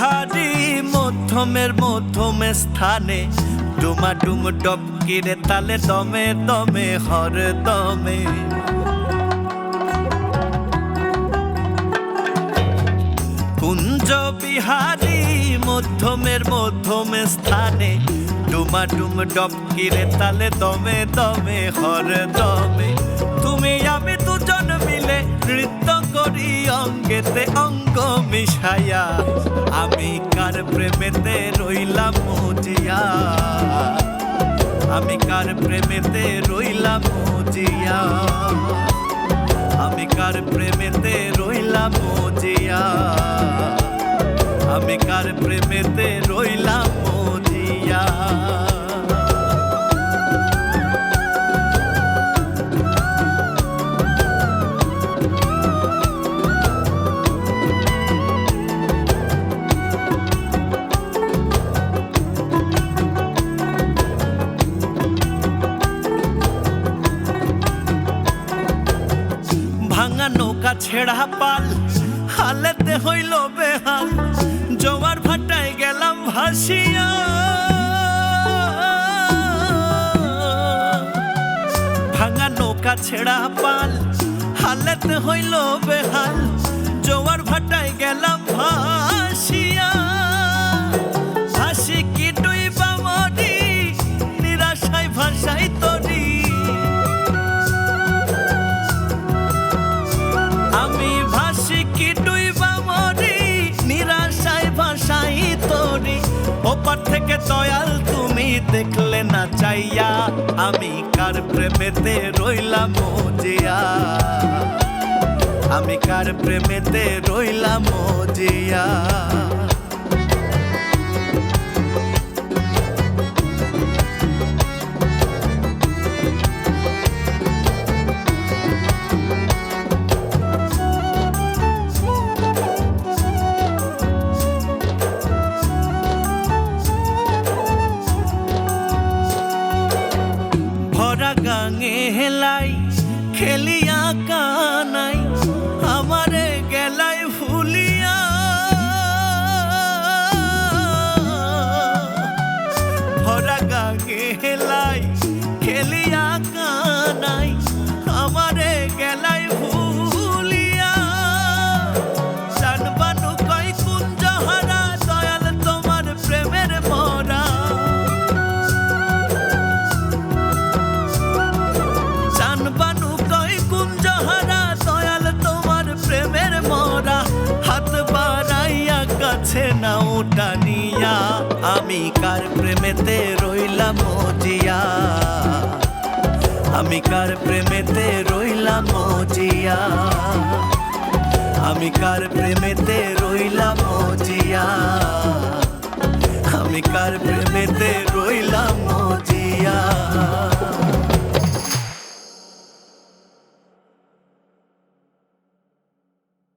বিহারী মধ্যমের মধ্যমে স্থানে ডুমাডুম ডবকিরে তালে দমে দমে হর দমে কুঞ্জ বিহারী মধ্যমের মধ্যমে স্থানে ডুমাডুম ডবকিরে তালে দমে দমে হর দমে তুমি আমি দুজন মিলে নৃত্য করি অঙ্গেতে অঙ্গ মিশাইয়া আমি কার প্রেমেতে রইলাম মজিয়া আমি কার প্রেমেতে রইলাম মজিয়া আমি কার প্রেমেতে রইলাম মজিয়া আমি কার প্রেমেতে রইলাম মজিয়া ভাঙা নৌকা ছেড়া পাল হালেতে হইল বেহাল জোয়ার ভাটায় গেলাম ভাসিয়া ভাঙা নৌকা ছেড়া পাল হালেতে হইল বেহাল জোয়ার ভাটায় গেলাম ভাসিয়া ভাসি কি ডুইবা মরি নিরাশায় ভাষাই তরি আমি ভাসি কি ডুইবা মরি নিরাশায় ভাষাই তরি ওপার থেকে দয়াল তুমি দেখলে না চাইয়া আমি কার প্রেমেতে রইলাম মজিয়া আমি কার প্রেমেতে রইলাম মজিয়া গাঙে হেলাই খেলিয়া কানাই আমারে গেলাই ভুলিয়া ভরা গাঙে হেলাই খেলিয়া কানাই আমারে গেলাই ভুলিয়া জানবানু কই কুঞ্জহারা দয়াল তোমার প্রেমের মরা বানু কই কুঞ্জহারা দয়াল তোমার প্রেমের মরা হাত বাড়াইয়া কাছে না উঠানিয়া আমি কার প্রেমেতে রইলাম মজিয়া আমি কার প্রেমেতে রইলাম মজিয়া আমি কার প্রেমেতে রইলাম মজিয়া আমি কার প্রেমেতে রইলাম মজিয়া